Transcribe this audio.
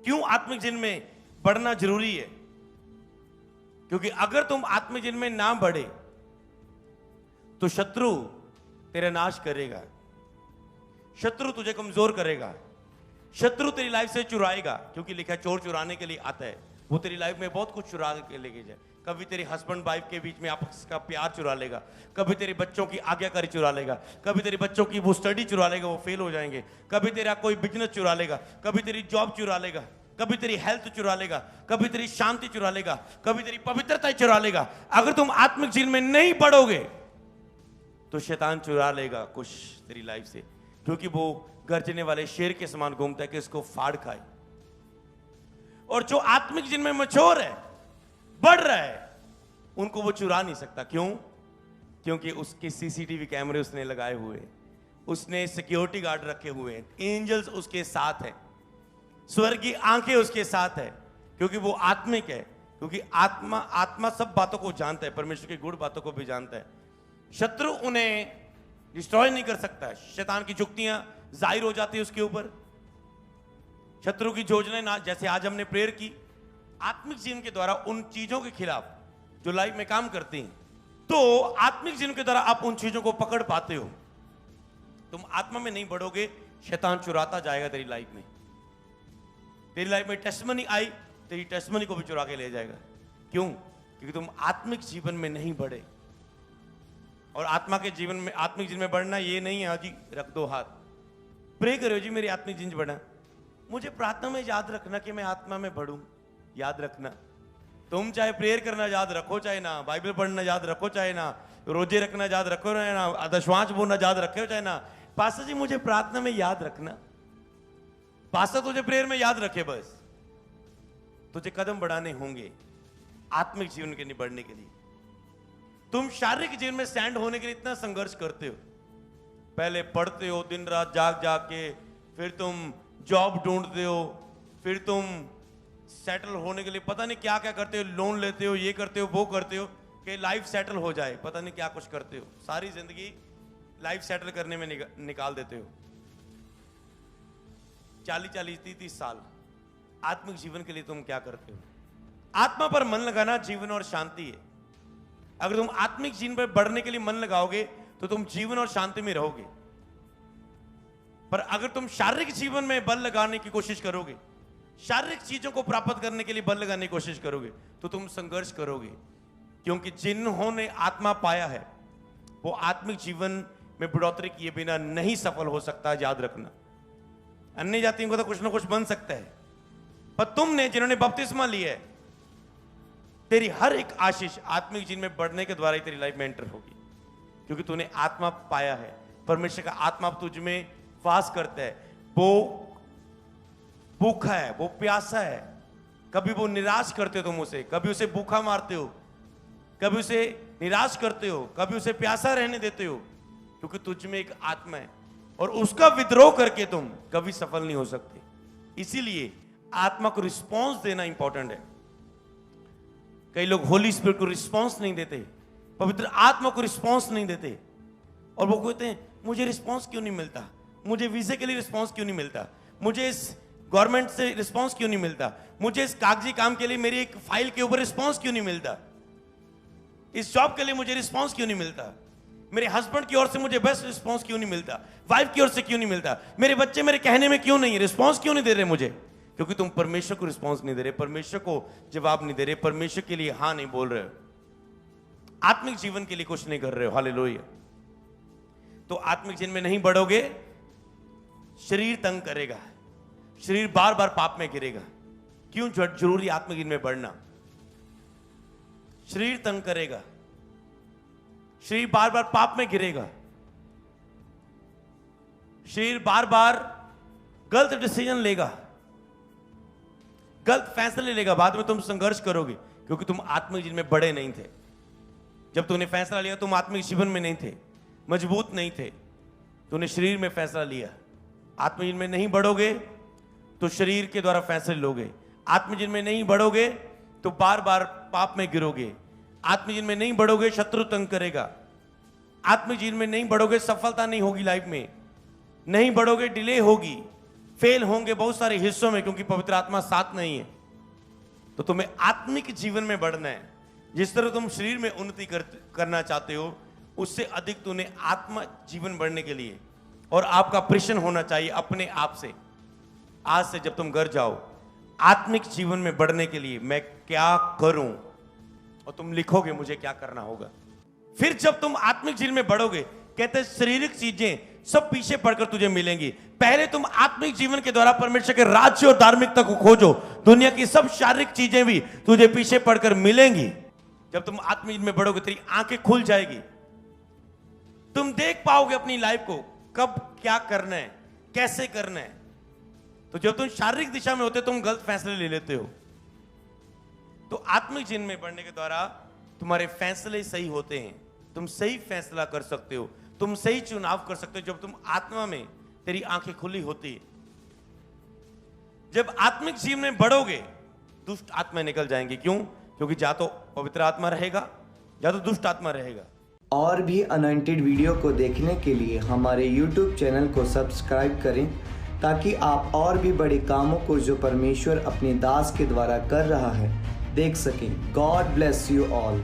क्यों आत्मिक जीवन में बढ़ना जरूरी है? क्योंकि अगर तुम आत्मिक जीवन में ना बढ़े तो शत्रु तेरा नाश करेगा, शत्रु तुझे कमजोर करेगा, शत्रु तेरी लाइफ से चुराएगा। क्योंकि लिखा है चोर चुराने के लिए आता है, वो तेरी लाइफ में बहुत कुछ चुरा के लेके जाए। कभी तेरे हस्बैंड वाइफ के बीच में आपस का प्यार चुरा लेगा, कभी तेरे बच्चों की आज्ञाकारी चुरा लेगा, कभी तेरे बच्चों की वो स्टडी चुरा लेगा, वो फेल हो जाएंगे, कभी तेरा कोई बिजनेस चुरा लेगा, कभी तेरी जॉब चुरा लेगा, कभी तेरी हेल्थ चुरा लेगा, कभी तेरी शांति चुरा लेगा, कभी तेरी पवित्रता चुरा लेगा। अगर तुम आत्मिक जीवन में नहीं बढ़ोगे तो शैतान चुरा लेगा कुछ तेरी लाइफ से, क्योंकि वो गर्जने वाले शेर के समान घूमता है कि इसको फाड़ खाए। और जो आत्मिक जीवन में मैच्योर है, बढ़ रहा है, उनको वो चुरा नहीं सकता। क्यों? क्योंकि उसके सीसीटीवी कैमरे उसने लगाए हुए, उसने सिक्योरिटी गार्ड रखे हुए हैं, एंजल्स उसके साथ हैं, स्वर्गीय आंखें उसके साथ है, क्योंकि वो आत्मिक है। क्योंकि आत्मा सब बातों को जानता है, परमेश्वर की गुड़ बातों को भी जानता है। शत्रु उन्हें डिस्ट्रॉय नहीं कर सकता है। शैतान की जुक्तियां जाहिर हो जाती है उसके ऊपर, शत्रु की योजनाएं ना, जैसे आज हमने प्रेयर की आत्मिक जीवन के द्वारा उन चीजों के खिलाफ जो लाइफ में काम करती हैं, तो आत्मिक जीवन के द्वारा आप उन चीजों को पकड़ पाते हो। तुम आत्मा में नहीं बढ़ोगे, शैतान चुराता जाएगा तेरी लाइफ में। तेरी लाइफ में टेस्टिमनी आई, तेरी टेस्टिमनी को भी चुरा के ले जाएगा। क्यों? क्योंकि तुम आत्मिक जीवन में नहीं बढ़े। और आत्मा के जीवन में, आत्मिक जीवन में बढ़ना ये नहीं है जी रख दो हाथ, प्रे करो जी मेरी आत्मिक जीवन बढ़ा। मुझे प्रार्थना में याद रखना कि मैं आत्मा में बढ़ूं, याद रखना। तुम चाहे प्रेयर करना याद रखो, चाहे ना, बाइबल पढ़ना याद रखो, चाहे ना, रोजे रखना याद रखो, चाहे ना, दशवांश बोलना याद रखो, चाहे ना। पास्टर जी मुझे प्रार्थना में याद रखना, पास्टर तुझे प्रेयर में याद रखे, बस तुझे कदम बढ़ाने होंगे आत्मिक जीवन के लिए बढ़ने के लिए। तुम शारीरिक जीवन में स्टैंड होने के लिए इतना संघर्ष करते हो, पहले पढ़ते हो दिन रात जाग जाग के, फिर तुम जॉब ढूंढते हो, फिर तुम सेटल होने के लिए पता नहीं क्या क्या करते हो, लोन लेते हो, ये करते हो, वो करते हो कि लाइफ सेटल हो जाए, पता नहीं क्या कुछ करते हो, सारी जिंदगी लाइफ सेटल करने में निकाल देते हो। 40-40, 30-30 साल आत्मिक जीवन के लिए तुम क्या करते हो? आत्मा पर मन लगाना जीवन और शांति है। अगर तुम आत्मिक जीवन पर बढ़ने के लिए मन लगाओगे तो तुम जीवन और शांति में रहोगे। पर अगर तुम शारीरिक जीवन में बल लगाने की कोशिश करोगे, शारीरिक चीजों को प्राप्त करने के लिए बल लगाने की कोशिश करोगे, तो तुम संघर्ष करोगे। क्योंकि जिन्होंने आत्मा पाया है वो आत्मिक जीवन में बढ़ोतरी किए बिना नहीं सफल हो सकता, याद रखना। अन्य जातियों को तो कुछ ना कुछ बन सकता है, पर तुमने जिन्होंने बपतिस्मा लिया है, तेरी हर एक आशीष आत्मिक जीवन में बढ़ने के द्वारा ही तेरी लाइफ में एंटर होगी। क्योंकि तूने आत्मा पाया है, परमेश्वर का आत्मा तुझ में वास करता है। वो भूखा है, वो प्यासा है। कभी वो निराश करते हो तुम उसे, कभी उसे भूखा मारते हो, कभी उसे निराश करते हो, कभी उसे प्यासा रहने देते हो, क्योंकि तुझ में एक आत्मा है और उसका विद्रोह करके तुम कभी सफल नहीं हो सकते। इसीलिए आत्मा को रिस्पॉन्स देना इंपॉर्टेंट है। कई लोग होली स्पिरिट को रिस्पॉन्स नहीं देते, पवित्र आत्मा को रिस्पॉन्स नहीं देते, और वो कहते हैं मुझे रिस्पॉन्स क्यों नहीं मिलता, मुझे वीजे के लिए रिस्पॉन्स क्यों नहीं मिलता, मुझे इस गवर्नमेंट से रिस्पॉन्स क्यों नहीं मिलता, मुझे इस कागजी काम के लिए मेरी एक फाइल के ऊपर रिस्पॉन्स क्यों नहीं मिलता, इस जॉब के लिए मुझे रिस्पॉन्स क्यों नहीं मिलता, मेरे हस्बैंड की ओर से मुझे बेस्ट रिस्पॉन्स क्यों नहीं मिलता, वाइफ की ओर से क्यों नहीं मिलता, मेरे बच्चे मेरे कहने में क्यों नहीं रिस्पॉन्स क्यों नहीं दे रहे मुझे? क्योंकि तुम परमेश्वर को रिस्पॉन्स नहीं दे रहे, परमेश्वर को जवाब नहीं दे रहे, परमेश्वर के लिए हां नहीं बोल रहे हो, आत्मिक जीवन के लिए कुछ नहीं कर रहे हो। हालेलुया। तो आत्मिक जीवन में नहीं बढ़ोगे, शरीर तंग करेगा, शरीर बार बार पाप में गिरेगा। क्यों जरूरी आत्मिक जीवन में बढ़ना? शरीर तंग करेगा, शरीर बार बार पाप में गिरेगा, शरीर बार बार गलत डिसीजन लेगा, गलत फैसले लेगा, बाद में तुम संघर्ष करोगे, क्योंकि तुम आत्मिक जीवन में बड़े नहीं थे। जब तूने फैसला लिया तुम आत्मिक जीवन में नहीं थे, मजबूत नहीं थे, तूने शरीर में फैसला लिया। आत्मिक जीवन में नहीं बढ़ोगे तो शरीर के द्वारा फैसले लोगे, आत्मिक जीवन में नहीं बढ़ोगे तो बार बार पाप में गिरोगे, आत्मिक जीवन में नहीं बढ़ोगे शत्रु तंग करेगा, आत्मिक जीवन में नहीं बढ़ोगे सफलता नहीं होगी, लाइफ में नहीं बढ़ोगे डिले होगी, फेल होंगे बहुत सारे हिस्सों में, क्योंकि पवित्र आत्मा साथ नहीं है। तो तुम्हें आत्मिक जीवन में बढ़ना है। जिस तरह तुम शरीर में उन्नति करना चाहते हो, उससे अधिक तुम्हें आत्मा जीवन बढ़ने के लिए और आपका प्रश्न होना चाहिए अपने आप से, आज से जब तुम घर जाओ, आत्मिक जीवन में बढ़ने के लिए मैं क्या करूं, और तुम लिखोगे मुझे क्या करना होगा। फिर जब तुम आत्मिक जीवन में बढ़ोगे, कहते हैं शारीरिक चीजें सब पीछे पड़कर तुझे मिलेंगी। पहले तुम आत्मिक जीवन के द्वारा परमेश्वर के राज्य और धार्मिकता को खोजो, दुनिया की सब शारीरिक चीजें भी तुझे पीछे पड़कर मिलेंगी। जब तुम आत्मिक जीवन में बढ़ोगे, तेरी आंखें खुल जाएगी, तुम देख पाओगे अपनी लाइफ को, कब क्या करना है, कैसे करना है। तो जब तुम शारीरिक दिशा में होते तुम गलत फैसले ले लेते हो। तो आत्मिक जीवन में बढ़ने के द्वारा तुम्हारे फैसले सही होते हैं, तुम सही फैसला कर सकते हो, तुम सही चुनाव कर सकते हो। जब तुम आत्मा में तेरी आंखें खुली होती है, जब आत्मिक जीवन में बढ़ोगे, दुष्ट आत्मा निकल जाएंगी। क्यों? क्योंकि या तो पवित्र आत्मा रहेगा या तो दुष्ट आत्मा रहेगा। और भी अनॉइंटेड वीडियो को देखने के लिए हमारे YouTube चैनल को सब्सक्राइब करें, ताकि आप और भी बड़े कामों को जो परमेश्वर अपने दास के द्वारा कर रहा है देख सकें। God bless you all.